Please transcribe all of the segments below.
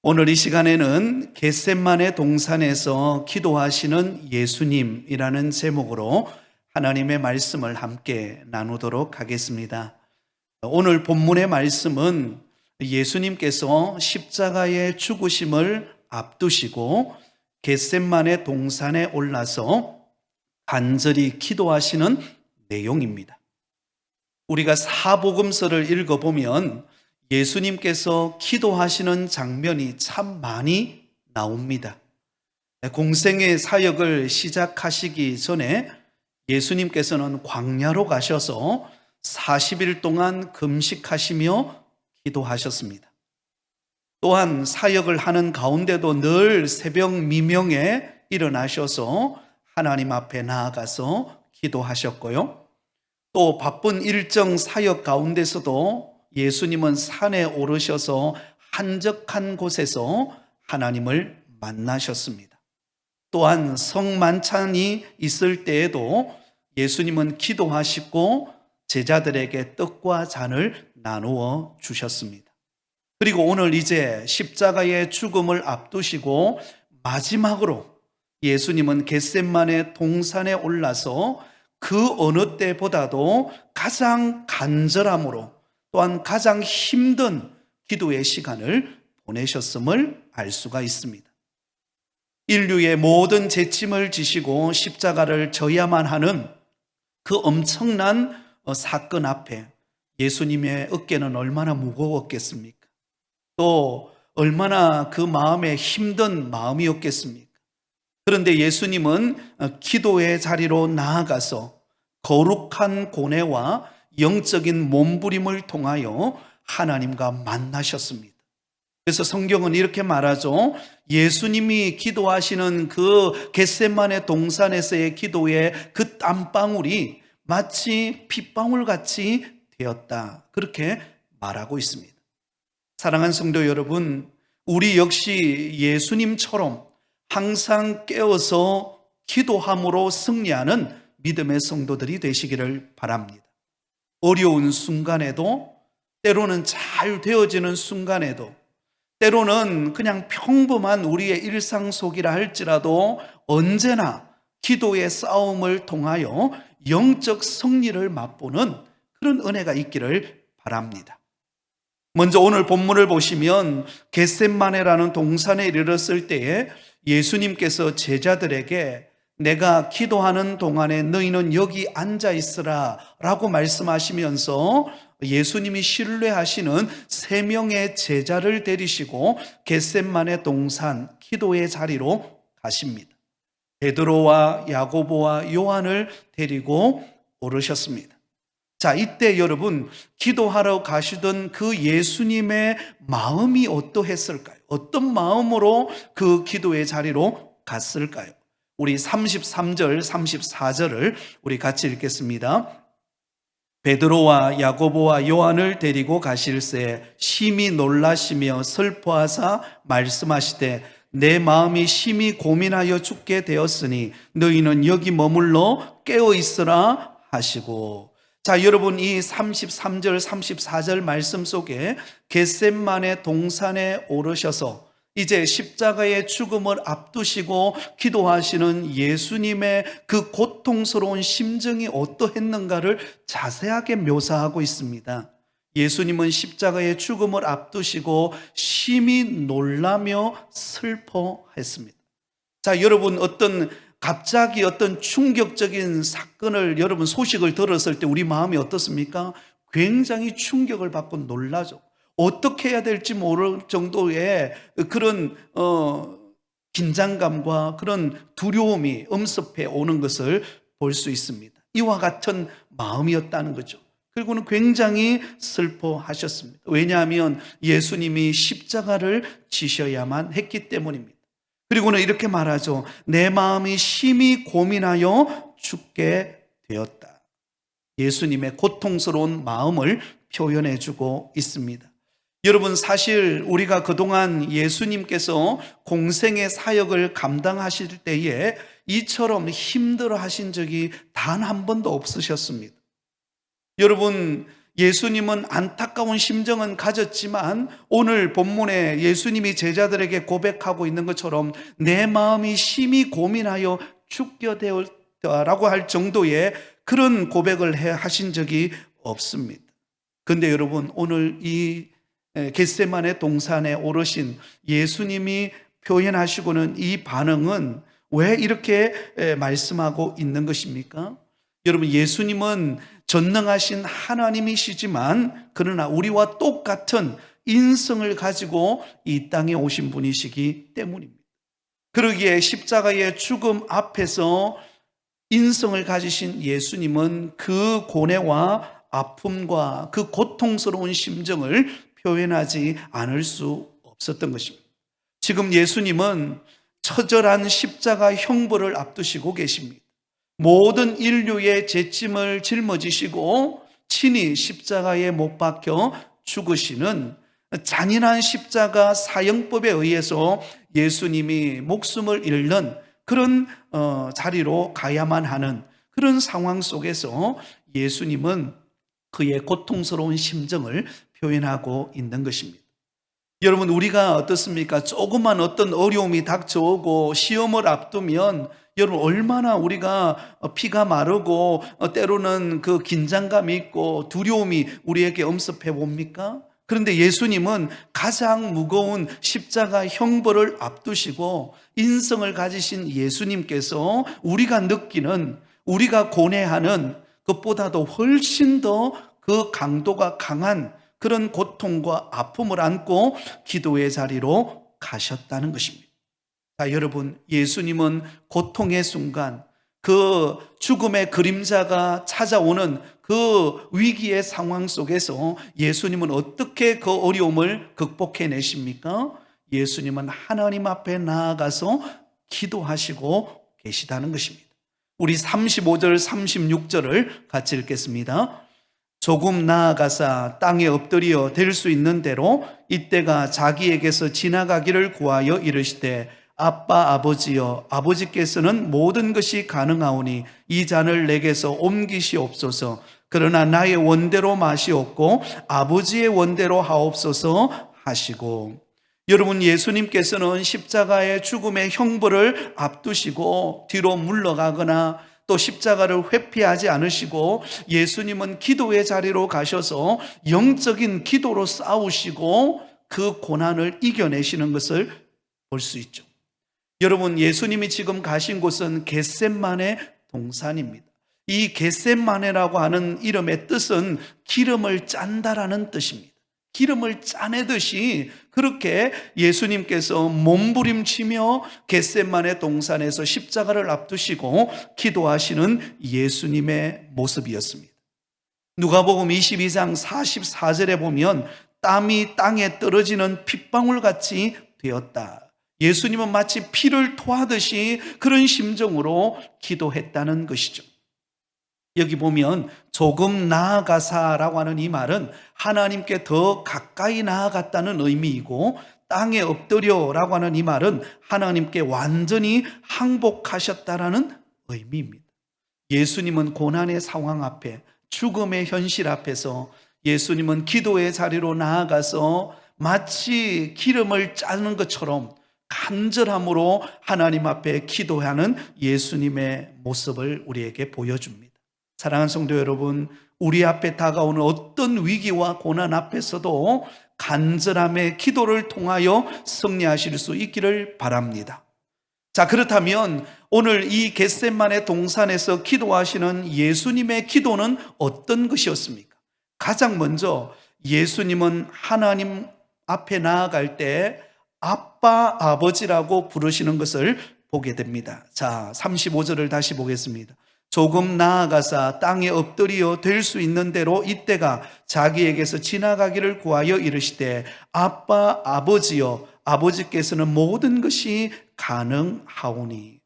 오늘 이 시간에는 겟셋마네 동산에서 기도하시는 예수님이라는 제목으로 하나님의 말씀을 함께 나누도록 하겠습니다. 오늘 본문의 말씀은 예수님께서 십자가의 죽으심을 앞두시고 겟셋마네 동산에 올라서 간절히 기도하시는 내용입니다. 우리가 사복음서를 읽어보면 예수님께서 기도하시는 장면이 참 많이 나옵니다. 공생의 사역을 시작하시기 전에 예수님께서는 광야로 가셔서 40일 동안 금식하시며 기도하셨습니다. 또한 사역을 하는 가운데도 늘 새벽 미명에 일어나셔서 하나님 앞에 나아가서 기도하셨고요. 또 바쁜 일정 사역 가운데서도 예수님은 산에 오르셔서 한적한 곳에서 하나님을 만나셨습니다. 또한 성만찬이 있을 때에도 예수님은 기도하시고 제자들에게 떡과 잔을 나누어 주셨습니다. 그리고 오늘 이제 십자가의 죽음을 앞두시고 마지막으로 예수님은 겟셋마네 동산에 올라서 그 어느 때보다도 가장 간절함으로 또한 가장 힘든 기도의 시간을 보내셨음을 알 수가 있습니다. 인류의 모든 재침을 지시고 십자가를 져야만 하는 그 엄청난 사건 앞에 예수님의 어깨는 얼마나 무거웠겠습니까? 또 얼마나 그 마음에 힘든 마음이었겠습니까? 그런데 예수님은 기도의 자리로 나아가서 거룩한 고뇌와 영적인 몸부림을 통하여 하나님과 만나셨습니다. 그래서 성경은 이렇게 말하죠. 예수님이 기도하시는 그 겟셋마네 동산에서의 기도의 그 땀방울이 마치 핏방울같이 되었다. 그렇게 말하고 있습니다. 사랑하는 성도 여러분, 우리 역시 예수님처럼 항상 깨어서 기도함으로 승리하는 믿음의 성도들이 되시기를 바랍니다. 어려운 순간에도, 때로는 잘 되어지는 순간에도, 때로는 그냥 평범한 우리의 일상 속이라 할지라도 언제나 기도의 싸움을 통하여 영적 승리를 맛보는 그런 은혜가 있기를 바랍니다. 먼저 오늘 본문을 보시면 겟셋마네라는 동산에 이르렀을 때에 예수님께서 제자들에게 내가 기도하는 동안에 너희는 여기 앉아 있으라 라고 말씀하시면서 예수님이 신뢰하시는 3명의 제자를 데리시고 겟셋마네 동산 기도의 자리로 가십니다. 베드로와 야고보와 요한을 데리고 오르셨습니다. 자, 이때 여러분 기도하러 가시던 그 예수님의 마음이 어떠했을까요? 어떤 마음으로 그 기도의 자리로 갔을까요? 우리 33절, 34절을 우리 같이 읽겠습니다. 베드로와 야고보와 요한을 데리고 가실새 심히 놀라시며 슬퍼하사 말씀하시되 내 마음이 심히 고민하여 죽게 되었으니 너희는 여기 머물러 깨어 있으라 하시고. 자, 여러분 이 33절, 34절 말씀 속에 겟셋마네 동산에 오르셔서 이제 십자가의 죽음을 앞두시고 기도하시는 예수님의 그 고통스러운 심정이 어떠했는가를 자세하게 묘사하고 있습니다. 예수님은 십자가의 죽음을 앞두시고 심히 놀라며 슬퍼했습니다. 자, 여러분 갑자기 어떤 충격적인 사건을 여러분 소식을 들었을 때 우리 마음이 어떻습니까? 굉장히 충격을 받고 놀라죠. 어떻게 해야 될지 모를 정도의 그런 긴장감과 그런 두려움이 엄습해 오는 것을 볼 수 있습니다. 이와 같은 마음이었다는 거죠. 그리고는 굉장히 슬퍼하셨습니다. 왜냐하면 예수님이 십자가를 지셔야만 했기 때문입니다. 그리고는 이렇게 말하죠. 내 마음이 심히 고민하여 죽게 되었다. 예수님의 고통스러운 마음을 표현해 주고 있습니다. 여러분 사실 우리가 그동안 예수님께서 공생의 사역을 감당하실 때에 이처럼 힘들어 하신 적이 단 한 번도 없으셨습니다. 여러분 예수님은 안타까운 심정은 가졌지만 오늘 본문에 예수님이 제자들에게 고백하고 있는 것처럼 내 마음이 심히 고민하여 죽게 되었다라고 할 정도의 그런 고백을 하신 적이 없습니다. 그런데 여러분, 오늘 이 겟세마네 동산에 오르신 예수님이 표현하시고는 이 반응은 왜 이렇게 말씀하고 있는 것입니까? 여러분, 예수님은 전능하신 하나님이시지만 그러나 우리와 똑같은 인성을 가지고 이 땅에 오신 분이시기 때문입니다. 그러기에 십자가의 죽음 앞에서 인성을 가지신 예수님은 그 고뇌와 아픔과 그 고통스러운 심정을 표현하지 않을 수 없었던 것입니다. 지금 예수님은 처절한 십자가 형벌을 앞두시고 계십니다. 모든 인류의 죄짐을 짊어지시고 친히 십자가에 못 박혀 죽으시는 잔인한 십자가 사형법에 의해서 예수님이 목숨을 잃는 그런 자리로 가야만 하는 그런 상황 속에서 예수님은 그의 고통스러운 심정을 표현하고 있는 것입니다. 여러분, 우리가 어떻습니까? 조그만 어떤 어려움이 닥쳐오고 시험을 앞두면 여러분 얼마나 우리가 피가 마르고 때로는 그 긴장감이 있고 두려움이 우리에게 엄습해 봅니까? 그런데 예수님은 가장 무거운 십자가 형벌을 앞두시고 인성을 가지신 예수님께서 우리가 느끼는, 우리가 고뇌하는 것보다도 훨씬 더 그 강도가 강한 그런 고통과 아픔을 안고 기도의 자리로 가셨다는 것입니다. 자, 여러분, 예수님은 고통의 순간, 그 죽음의 그림자가 찾아오는 그 위기의 상황 속에서 예수님은 어떻게 그 어려움을 극복해내십니까? 예수님은 하나님 앞에 나아가서 기도하시고 계시다는 것입니다. 우리 35절, 36절을 같이 읽겠습니다. 조금 나아가사 땅에 엎드려 될 수 있는 대로 이때가 자기에게서 지나가기를 구하여 이르시되 아빠 아버지여, 아버지께서는 모든 것이 가능하오니 이 잔을 내게서 옮기시옵소서. 그러나 나의 원대로 마시옵고 아버지의 원대로 하옵소서 하시고, 여러분, 예수님께서는 십자가의 죽음의 형벌을 앞두시고 뒤로 물러가거나 또 십자가를 회피하지 않으시고 예수님은 기도의 자리로 가셔서 영적인 기도로 싸우시고 그 고난을 이겨내시는 것을 볼 수 있죠. 여러분, 예수님이 지금 가신 곳은 겟세마네 동산입니다. 이 겟세마네라고 하는 이름의 뜻은 기름을 짠다라는 뜻입니다. 기름을 짜내듯이 그렇게 예수님께서 몸부림치며 겟세마네 동산에서 십자가를 앞두시고 기도하시는 예수님의 모습이었습니다. 누가복음 22장 44절에 보면 땀이 땅에 떨어지는 핏방울같이 되었다. 예수님은 마치 피를 토하듯이 그런 심정으로 기도했다는 것이죠. 여기 보면 조금 나아가사라고 하는 이 말은 하나님께 더 가까이 나아갔다는 의미이고, 땅에 엎드려라고 하는 이 말은 하나님께 완전히 항복하셨다라는 의미입니다. 예수님은 고난의 상황 앞에, 죽음의 현실 앞에서 예수님은 기도의 자리로 나아가서 마치 기름을 짜는 것처럼 간절함으로 하나님 앞에 기도하는 예수님의 모습을 우리에게 보여줍니다. 사랑하는 성도 여러분, 우리 앞에 다가오는 어떤 위기와 고난 앞에서도 간절함의 기도를 통하여 승리하실 수 있기를 바랍니다. 자, 그렇다면 오늘 이 겟세마네 동산에서 기도하시는 예수님의 기도는 어떤 것이었습니까? 가장 먼저 예수님은 하나님 앞에 나아갈 때 아빠, 아버지라고 부르시는 것을 보게 됩니다. 자, 35절을 다시 보겠습니다. 조금 나아가사 땅에 엎드려 될 수 있는 대로 이때가 자기에게서 지나가기를 구하여 이르시되 아빠, 아버지여, 아버지께서는 모든 것이 가능하오니.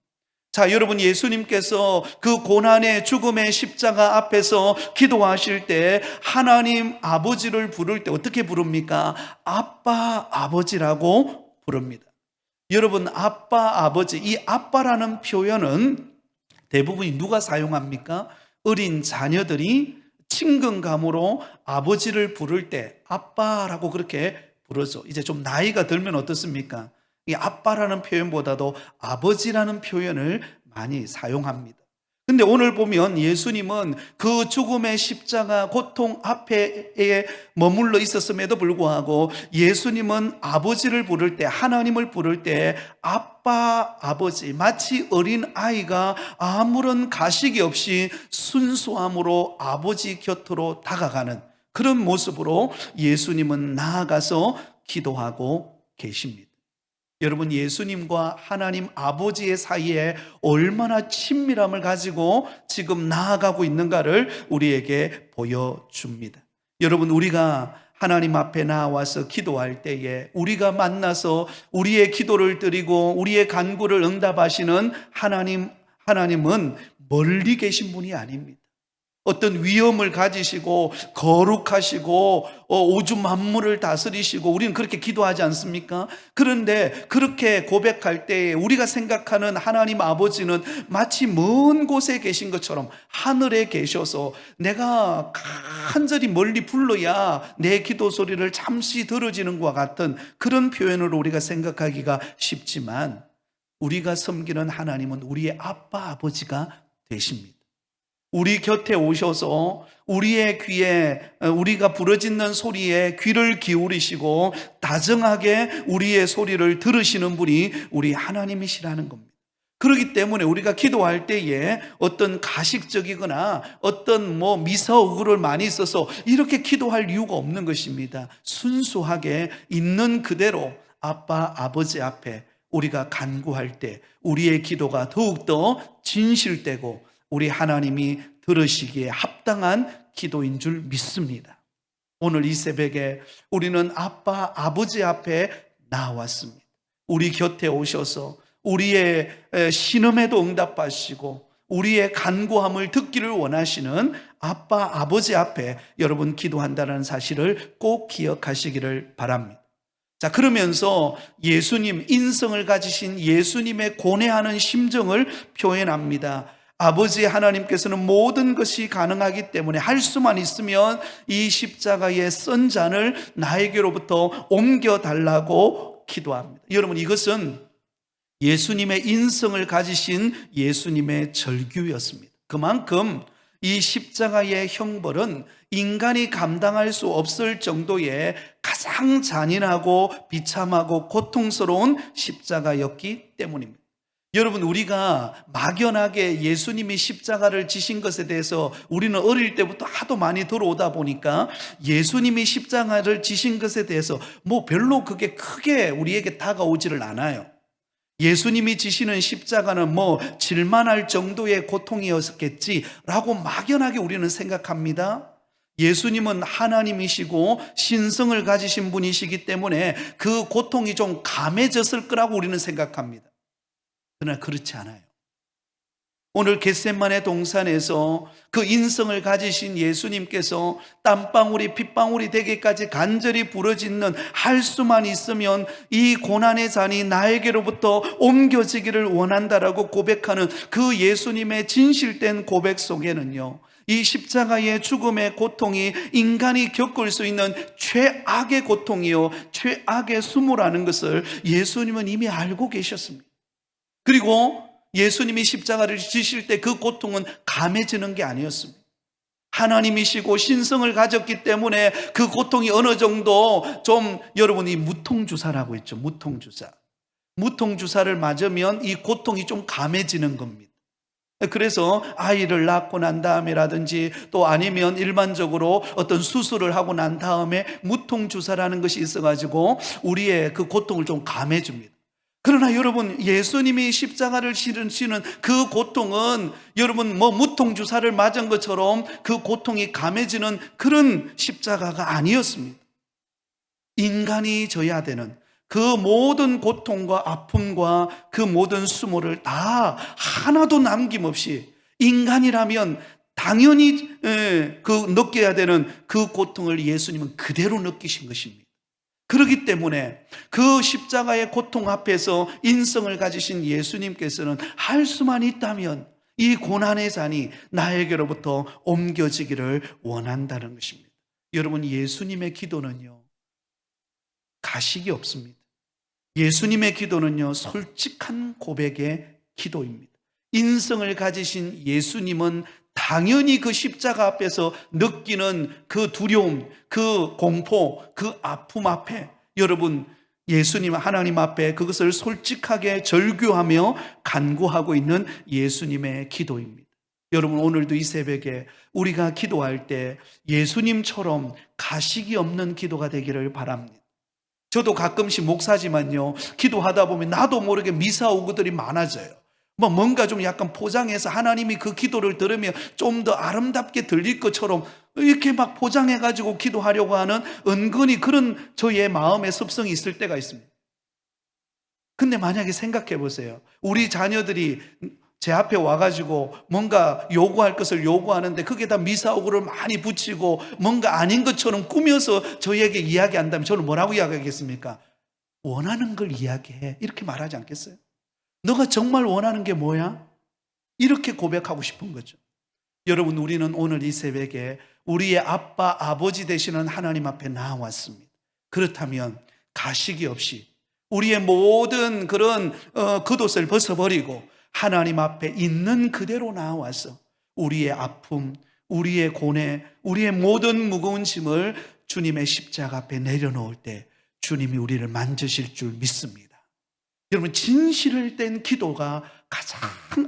자, 여러분, 예수님께서 그 고난의 죽음의 십자가 앞에서 기도하실 때 하나님 아버지를 부를 때 어떻게 부릅니까? 아빠, 아버지라고 부릅니다. 여러분, 아빠, 아버지, 이 아빠라는 표현은 대부분이 누가 사용합니까? 어린 자녀들이 친근감으로 아버지를 부를 때 아빠라고 그렇게 부르죠. 이제 좀 나이가 들면 어떻습니까? 이 아빠라는 표현보다도 아버지라는 표현을 많이 사용합니다. 근데 오늘 보면 예수님은 그 죽음의 십자가 고통 앞에 머물러 있었음에도 불구하고 예수님은 아버지를 부를 때, 하나님을 부를 때 아빠, 아버지, 마치 어린 아이가 아무런 가식이 없이 순수함으로 아버지 곁으로 다가가는 그런 모습으로 예수님은 나아가서 기도하고 계십니다. 여러분, 예수님과 하나님 아버지의 사이에 얼마나 친밀함을 가지고 지금 나아가고 있는가를 우리에게 보여줍니다. 여러분, 우리가 하나님 앞에 나와서 기도할 때에 우리가 만나서 우리의 기도를 드리고 우리의 간구를 응답하시는 하나님은 멀리 계신 분이 아닙니다. 어떤 위엄을 가지시고 거룩하시고 우주 만물을 다스리시고 우리는 그렇게 기도하지 않습니까? 그런데 그렇게 고백할 때 우리가 생각하는 하나님 아버지는 마치 먼 곳에 계신 것처럼 하늘에 계셔서 내가 간절히 멀리 불러야 내 기도 소리를 잠시 들어지는 것과 같은 그런 표현으로 우리가 생각하기가 쉽지만 우리가 섬기는 하나님은 우리의 아빠 아버지가 되십니다. 우리 곁에 오셔서 우리의 귀에, 우리가 부르짖는 소리에 귀를 기울이시고 다정하게 우리의 소리를 들으시는 분이 우리 하나님이시라는 겁니다. 그렇기 때문에 우리가 기도할 때에 어떤 가식적이거나 어떤 미사오구를 많이 써서 이렇게 기도할 이유가 없는 것입니다. 순수하게 있는 그대로 아빠, 아버지 앞에 우리가 간구할 때 우리의 기도가 더욱더 진실되고 우리 하나님이 들으시기에 합당한 기도인 줄 믿습니다. 오늘 이 새벽에 우리는 아빠, 아버지 앞에 나왔습니다. 우리 곁에 오셔서 우리의 신음에도 응답하시고 우리의 간구함을 듣기를 원하시는 아빠, 아버지 앞에 여러분 기도한다는 사실을 꼭 기억하시기를 바랍니다. 자, 그러면서 예수님, 인성을 가지신 예수님의 고뇌하는 심정을 표현합니다. 아버지 하나님께서는 모든 것이 가능하기 때문에 할 수만 있으면 이 십자가의 쓴 잔을 나에게로부터 옮겨달라고 기도합니다. 여러분, 이것은 예수님의 인성을 가지신 예수님의 절규였습니다. 그만큼 이 십자가의 형벌은 인간이 감당할 수 없을 정도의 가장 잔인하고 비참하고 고통스러운 십자가였기 때문입니다. 여러분, 우리가 막연하게 예수님이 십자가를 지신 것에 대해서 우리는 어릴 때부터 하도 많이 들어오다 보니까 예수님이 십자가를 지신 것에 대해서 별로 그게 크게 우리에게 다가오지를 않아요. 예수님이 지시는 십자가는 질만할 정도의 고통이었겠지라고 막연하게 우리는 생각합니다. 예수님은 하나님이시고 신성을 가지신 분이시기 때문에 그 고통이 좀 감해졌을 거라고 우리는 생각합니다. 그러나 그렇지 않아요. 오늘 겟세마네 동산에서 그 인성을 가지신 예수님께서 땀방울이 핏방울이 되기까지 간절히 부르짖는 할 수만 있으면 이 고난의 잔이 나에게로부터 옮겨지기를 원한다라고 고백하는 그 예수님의 진실된 고백 속에는요, 이 십자가의 죽음의 고통이 인간이 겪을 수 있는 최악의 고통이요 최악의 수모라는 것을 예수님은 이미 알고 계셨습니다. 그리고 예수님이 십자가를 지실 때 그 고통은 감해지는 게 아니었습니다. 하나님이시고 신성을 가졌기 때문에 그 고통이 어느 정도 여러분이 무통주사라고 했죠. 무통주사를 맞으면 이 고통이 좀 감해지는 겁니다. 그래서 아이를 낳고 난 다음이라든지 또 아니면 일반적으로 어떤 수술을 하고 난 다음에 무통주사라는 것이 있어가지고 우리의 그 고통을 좀 감해줍니다. 그러나 여러분, 예수님이 십자가를 치르시는 그 고통은 여러분 무통주사를 맞은 것처럼 그 고통이 감해지는 그런 십자가가 아니었습니다. 인간이 져야 되는 그 모든 고통과 아픔과 그 모든 수모를 다 하나도 남김없이 인간이라면 당연히 느껴야 되는 그 고통을 예수님은 그대로 느끼신 것입니다. 그렇기 때문에 그 십자가의 고통 앞에서 인성을 가지신 예수님께서는 할 수만 있다면 이 고난의 잔이 나에게로부터 옮겨지기를 원한다는 것입니다. 여러분, 예수님의 기도는요, 가식이 없습니다. 예수님의 기도는요, 솔직한 고백의 기도입니다. 인성을 가지신 예수님은 당연히 그 십자가 앞에서 느끼는 그 두려움, 그 공포, 그 아픔 앞에 여러분, 예수님 하나님 앞에 그것을 솔직하게 절규하며 간구하고 있는 예수님의 기도입니다. 여러분, 오늘도 이 새벽에 우리가 기도할 때 예수님처럼 가식이 없는 기도가 되기를 바랍니다. 저도 가끔씩 목사지만요, 기도하다 보면 나도 모르게 미사오구들이 많아져요. 뭔가 좀 약간 포장해서 하나님이 그 기도를 들으면 좀 더 아름답게 들릴 것처럼 이렇게 막 포장해가지고 기도하려고 하는 은근히 그런 저의 마음의 습성이 있을 때가 있습니다. 근데 만약에 생각해 보세요. 우리 자녀들이 제 앞에 와가지고 뭔가 요구할 것을 요구하는데 그게 다 미사오구를 많이 붙이고 뭔가 아닌 것처럼 꾸며서 저희에게 이야기한다면 저는 뭐라고 이야기하겠습니까? 원하는 걸 이야기해. 이렇게 말하지 않겠어요? 너가 정말 원하는 게 뭐야? 이렇게 고백하고 싶은 거죠. 여러분, 우리는 오늘 이 새벽에 우리의 아빠, 아버지 되시는 하나님 앞에 나왔습니다. 그렇다면 가식이 없이 우리의 모든 그런 겉옷을 벗어버리고 하나님 앞에 있는 그대로 나와서 우리의 아픔, 우리의 고뇌, 우리의 모든 무거운 짐을 주님의 십자가 앞에 내려놓을 때 주님이 우리를 만지실 줄 믿습니다. 여러분, 진실을 뗀 기도가 가장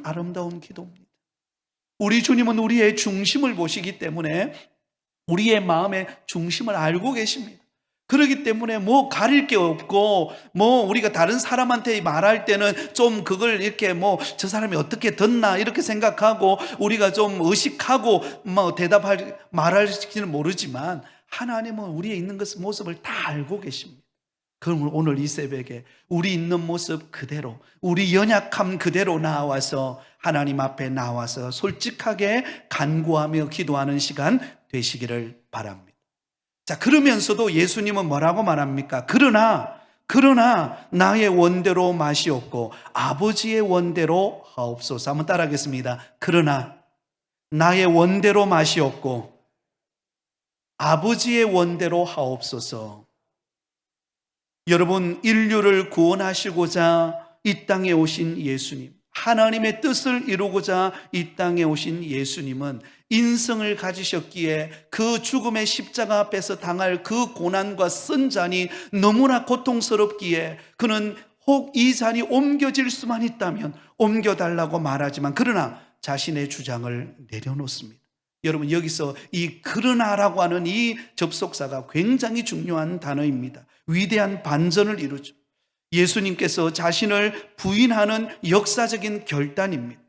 아름다운 기도입니다. 우리 주님은 우리의 중심을 보시기 때문에 우리의 마음의 중심을 알고 계십니다. 그렇기 때문에 뭐 가릴 게 없고 우리가 다른 사람한테 말할 때는 좀 그걸 이렇게 저 사람이 어떻게 듣나 이렇게 생각하고 우리가 좀 의식하고 말할지는 모르지만 하나님은 우리의 있는 모습을 다 알고 계십니다. 그럼 오늘 이 새벽에 우리 있는 모습 그대로, 우리 연약함 그대로 나와서 하나님 앞에 나와서 솔직하게 간구하며 기도하는 시간 되시기를 바랍니다. 자, 그러면서도 예수님은 뭐라고 말합니까? 그러나 나의 원대로 마시옵고 아버지의 원대로 하옵소서. 한번 따라하겠습니다. 그러나 나의 원대로 마시옵고 아버지의 원대로 하옵소서. 여러분, 인류를 구원하시고자 이 땅에 오신 예수님, 하나님의 뜻을 이루고자 이 땅에 오신 예수님은 인성을 가지셨기에 그 죽음의 십자가 앞에서 당할 그 고난과 쓴 잔이 너무나 고통스럽기에 그는 혹 이 잔이 옮겨질 수만 있다면 옮겨달라고 말하지만 그러나 자신의 주장을 내려놓습니다. 여러분, 여기서 이 그러나라고 하는 이 접속사가 굉장히 중요한 단어입니다. 위대한 반전을 이루죠. 예수님께서 자신을 부인하는 역사적인 결단입니다.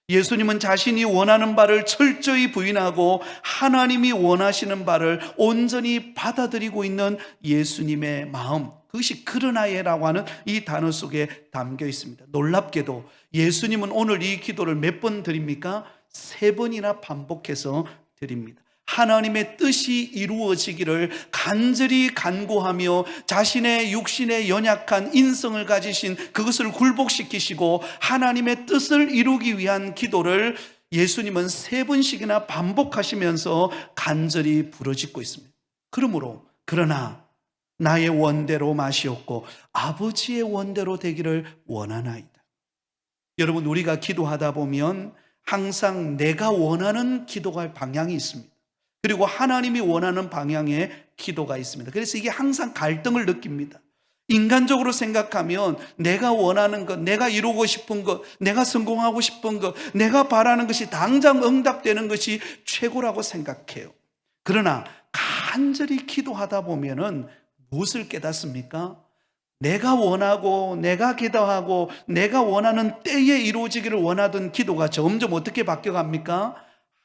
예수님은 자신이 원하는 바를 철저히 부인하고 하나님이 원하시는 바를 온전히 받아들이고 있는 예수님의 마음, 그것이 그러나예라고 하는 이 단어 속에 담겨 있습니다. 놀랍게도 예수님은 오늘 이 기도를 몇 번 드립니까? 3번이나 반복해서 드립니다. 하나님의 뜻이 이루어지기를 간절히 간구하며 자신의 육신의 연약한 인성을 가지신 그것을 굴복시키시고 하나님의 뜻을 이루기 위한 기도를 예수님은 3번씩이나 반복하시면서 간절히 부르짖고 있습니다. 그러나 나의 원대로 마시옵고 아버지의 원대로 되기를 원하나이다. 여러분, 우리가 기도하다 보면 항상 내가 원하는 기도가 방향이 있습니다. 그리고 하나님이 원하는 방향의 기도가 있습니다. 그래서 이게 항상 갈등을 느낍니다. 인간적으로 생각하면 내가 원하는 것, 내가 이루고 싶은 것, 내가 성공하고 싶은 것, 내가 바라는 것이 당장 응답되는 것이 최고라고 생각해요. 그러나 간절히 기도하다 보면은 무엇을 깨닫습니까? 내가 원하고 내가 기도하고 내가 원하는 때에 이루어지기를 원하던 기도가 점점 어떻게 바뀌어갑니까?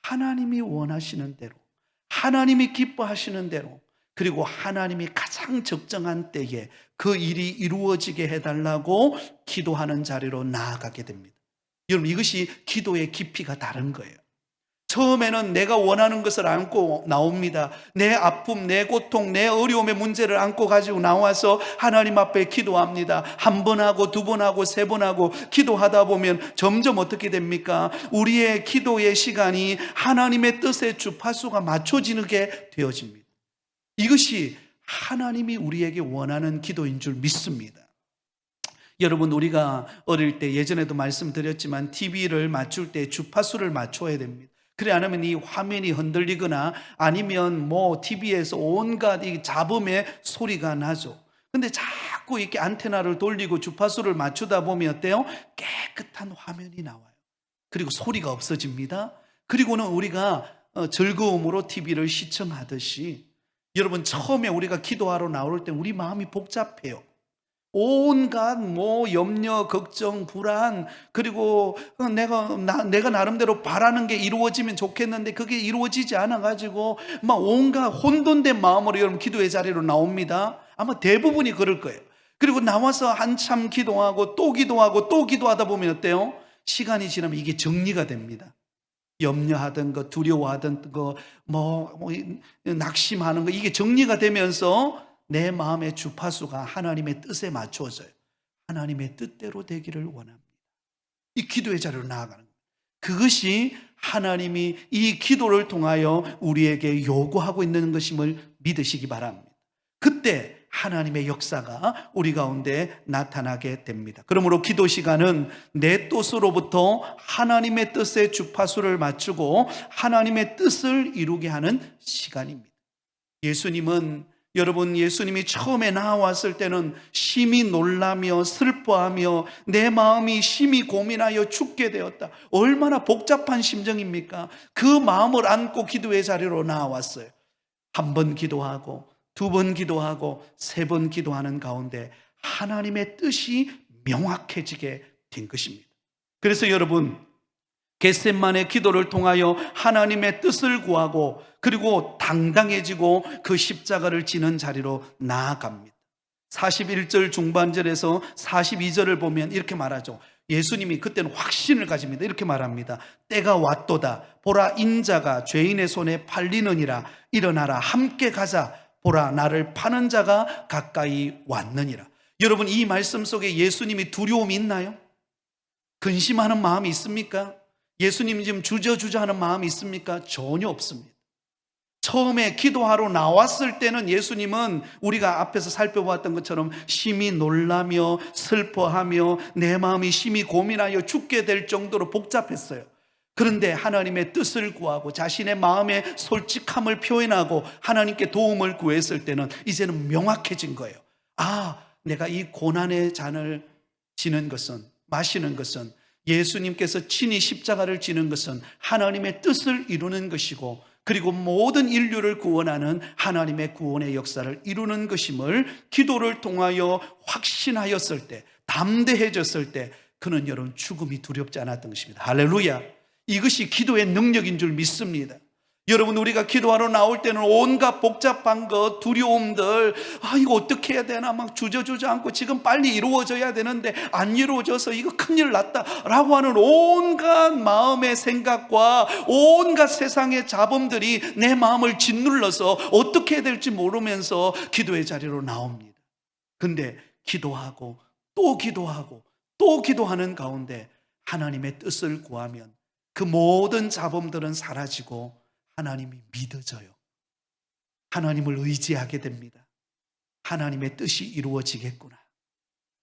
하나님이 원하시는 대로, 하나님이 기뻐하시는 대로, 그리고 하나님이 가장 적정한 때에 그 일이 이루어지게 해달라고 기도하는 자리로 나아가게 됩니다. 여러분, 이것이 기도의 깊이가 다른 거예요. 처음에는 내가 원하는 것을 안고 나옵니다. 내 아픔, 내 고통, 내 어려움의 문제를 안고 가지고 나와서 하나님 앞에 기도합니다. 한 번 하고 두 번 하고 세 번 하고 기도하다 보면 점점 어떻게 됩니까? 우리의 기도의 시간이 하나님의 뜻의 주파수가 맞춰지게 되어집니다. 이것이 하나님이 우리에게 원하는 기도인 줄 믿습니다. 여러분, 우리가 어릴 때 예전에도 말씀드렸지만 TV를 맞출 때 주파수를 맞춰야 됩니다. 그래 안 하면 이 화면이 흔들리거나 아니면 TV에서 온갖 이 잡음의 소리가 나죠. 근데 자꾸 이렇게 안테나를 돌리고 주파수를 맞추다 보면 어때요? 깨끗한 화면이 나와요. 그리고 소리가 없어집니다. 그리고는 우리가 즐거움으로 TV를 시청하듯이, 여러분, 처음에 우리가 기도하러 나올 때 우리 마음이 복잡해요. 온갖 염려, 걱정, 불안, 그리고 내가 나름대로 바라는 게 이루어지면 좋겠는데 그게 이루어지지 않아가지고 막 온갖 혼돈된 마음으로 여러분 기도의 자리로 나옵니다. 아마 대부분이 그럴 거예요. 그리고 나와서 한참 기도하고 또 기도하고 또 기도하다 보면 어때요? 시간이 지나면 이게 정리가 됩니다. 염려하던 거, 두려워하던 거, 낙심하는 거, 이게 정리가 되면서 내 마음의 주파수가 하나님의 뜻에 맞추어져요. 하나님의 뜻대로 되기를 원합니다. 이 기도의 자리로 나아가는 거예요. 그것이 하나님이 이 기도를 통하여 우리에게 요구하고 있는 것임을 믿으시기 바랍니다. 그때 하나님의 역사가 우리 가운데 나타나게 됩니다. 그러므로 기도 시간은 내 뜻으로부터 하나님의 뜻의 주파수를 맞추고 하나님의 뜻을 이루게 하는 시간입니다. 예수님이 처음에 나왔을 때는 심히 놀라며 슬퍼하며 내 마음이 심히 고민하여 죽게 되었다. 얼마나 복잡한 심정입니까? 그 마음을 안고 기도의 자리로 나왔어요. 한 번 기도하고 두 번 기도하고 세 번 기도하는 가운데 하나님의 뜻이 명확해지게 된 것입니다. 그래서 여러분, 겟세마네 기도를 통하여 하나님의 뜻을 구하고 그리고 당당해지고 그 십자가를 지는 자리로 나아갑니다. 41절 중반절에서 42절을 보면 이렇게 말하죠. 예수님이 그때는 확신을 가집니다. 이렇게 말합니다. 때가 왔도다. 보라, 인자가 죄인의 손에 팔리느니라. 일어나라, 함께 가자. 보라, 나를 파는 자가 가까이 왔느니라. 여러분, 이 말씀 속에 예수님이 두려움이 있나요? 근심하는 마음이 있습니까? 예수님이 지금 주저주저하는 마음이 있습니까? 전혀 없습니다. 처음에 기도하러 나왔을 때는 예수님은 우리가 앞에서 살펴보았던 것처럼 심히 놀라며 슬퍼하며 내 마음이 심히 고민하여 죽게 될 정도로 복잡했어요. 그런데 하나님의 뜻을 구하고 자신의 마음의 솔직함을 표현하고 하나님께 도움을 구했을 때는 이제는 명확해진 거예요. 내가 이 고난의 잔을 지는 것은, 마시는 것은, 예수님께서 친히 십자가를 지는 것은 하나님의 뜻을 이루는 것이고 그리고 모든 인류를 구원하는 하나님의 구원의 역사를 이루는 것임을 기도를 통하여 확신하였을 때, 담대해졌을 때 그는 여러분 죽음이 두렵지 않았던 것입니다. 할렐루야. 이것이 기도의 능력인 줄 믿습니다. 여러분, 우리가 기도하러 나올 때는 온갖 복잡한 것, 두려움들, 이거 어떻게 해야 되나 막 주저앉고 지금 빨리 이루어져야 되는데 안 이루어져서 이거 큰일 났다 라고 하는 온갖 마음의 생각과 온갖 세상의 잡음들이 내 마음을 짓눌러서 어떻게 해야 될지 모르면서 기도의 자리로 나옵니다. 근데 기도하고 또 기도하고 또 기도하는 가운데 하나님의 뜻을 구하면 그 모든 잡음들은 사라지고 하나님이 믿어져요. 하나님을 의지하게 됩니다. 하나님의 뜻이 이루어지겠구나.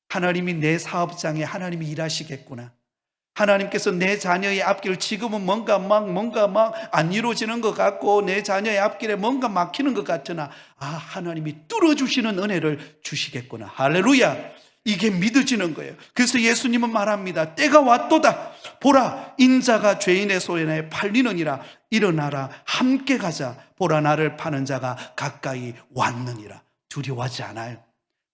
하나님이 내 사업장에 하나님이 일하시겠구나. 하나님께서 내 자녀의 앞길, 지금은 뭔가 막 안 이루어지는 것 같고 내 자녀의 앞길에 뭔가 막히는 것 같으나 하나님이 뚫어주시는 은혜를 주시겠구나. 할렐루야. 이게 믿어지는 거예요. 그래서 예수님은 말합니다. 때가 왔도다. 보라, 인자가 죄인의 손에 팔리느니라. 일어나라, 함께 가자. 보라, 나를 파는 자가 가까이 왔느니라. 두려워하지 않아요.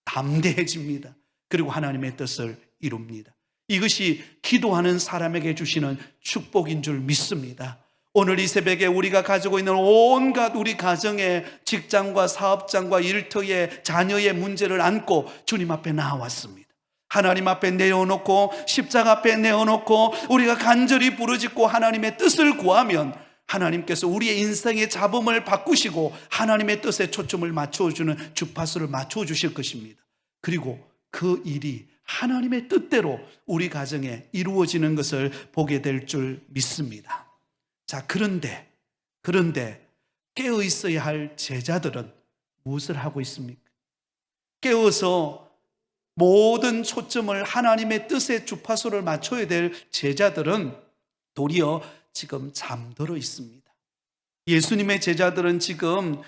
담대해집니다. 그리고 하나님의 뜻을 이룹니다. 이것이 기도하는 사람에게 주시는 축복인 줄 믿습니다. 오늘 이 새벽에 우리가 가지고 있는 온갖 우리 가정의 직장과 사업장과 일터의 자녀의 문제를 안고 주님 앞에 나왔습니다. 하나님 앞에 내어놓고 십자가 앞에 내어놓고 우리가 간절히 부르짖고 하나님의 뜻을 구하면 하나님께서 우리의 인생의 잡음을 바꾸시고 하나님의 뜻에 초점을 맞춰주는 주파수를 맞춰주실 것입니다. 그리고 그 일이 하나님의 뜻대로 우리 가정에 이루어지는 것을 보게 될 줄 믿습니다. 자, 그런데 깨어 있어야 할 제자들은 무엇을 하고 있습니까? 깨어서 모든 초점을 하나님의 뜻의 주파수를 맞춰야 될 제자들은 도리어 지금 잠들어 있습니다. 예수님의 제자들은 지금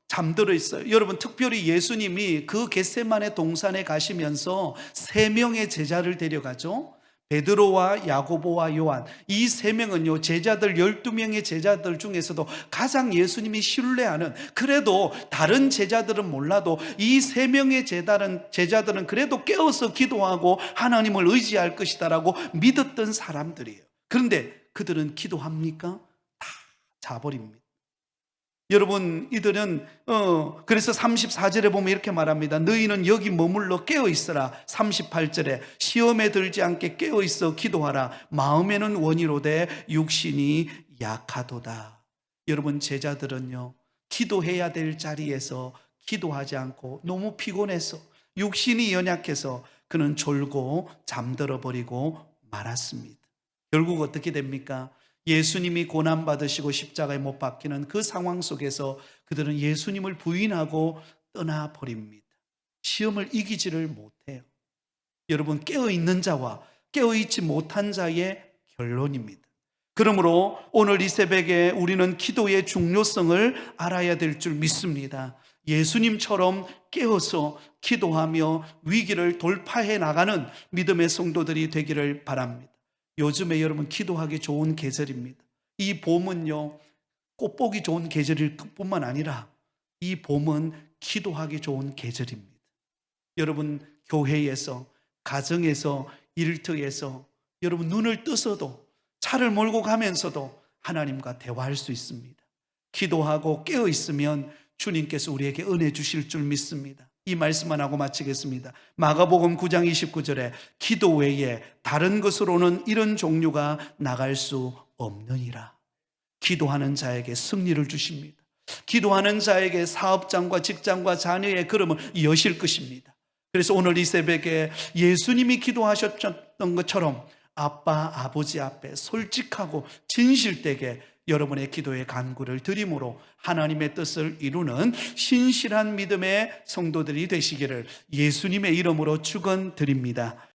잠들어 있어요. 여러분, 특별히 예수님이 그 겟세마네 동산에 가시면서 세 명의 제자를 데려가죠. 베드로와 야고보와 요한, 이 세 명은요, 제자들 12명의 제자들 중에서도 가장 예수님이 신뢰하는, 그래도 다른 제자들은 몰라도 이 세 명의 제자들은 그래도 깨어서 기도하고 하나님을 의지할 것이다라고 믿었던 사람들이에요. 그런데 그들은 기도합니까? 다 자버립니다. 여러분, 이들은 그래서 34절에 보면 이렇게 말합니다. 너희는 여기 머물러 깨어 있어라. 38절에 시험에 들지 않게 깨어 있어 기도하라. 마음에는 원이로되 육신이 약하도다. 여러분, 제자들은요, 기도해야 될 자리에서 기도하지 않고 너무 피곤해서, 육신이 연약해서 그는 졸고 잠들어 버리고 말았습니다. 결국 어떻게 됩니까? 예수님이 고난받으시고 십자가에 못 박히는 그 상황 속에서 그들은 예수님을 부인하고 떠나버립니다. 시험을 이기지를 못해요. 여러분, 깨어있는 자와 깨어있지 못한 자의 결론입니다. 그러므로 오늘 이 새벽에 우리는 기도의 중요성을 알아야 될 줄 믿습니다. 예수님처럼 깨어서 기도하며 위기를 돌파해 나가는 믿음의 성도들이 되기를 바랍니다. 요즘에 여러분, 기도하기 좋은 계절입니다. 이 봄은요, 꽃보기 좋은 계절일 뿐만 아니라 이 봄은 기도하기 좋은 계절입니다. 여러분, 교회에서, 가정에서, 일터에서 여러분 눈을 뜨서도, 차를 몰고 가면서도 하나님과 대화할 수 있습니다. 기도하고 깨어 있으면 주님께서 우리에게 은혜 주실 줄 믿습니다. 이 말씀만 하고 마치겠습니다. 마가복음 9장 29절에 기도 외에 다른 것으로는 이런 종류가 나갈 수 없느니라. 기도하는 자에게 승리를 주십니다. 기도하는 자에게 사업장과 직장과 자녀의 걸음을 여실 것입니다. 그래서 오늘 이 새벽에 예수님이 기도하셨던 것처럼 아빠, 아버지 앞에 솔직하고 진실되게 여러분의 기도의 간구를 드림으로 하나님의 뜻을 이루는 신실한 믿음의 성도들이 되시기를 예수님의 이름으로 축원드립니다.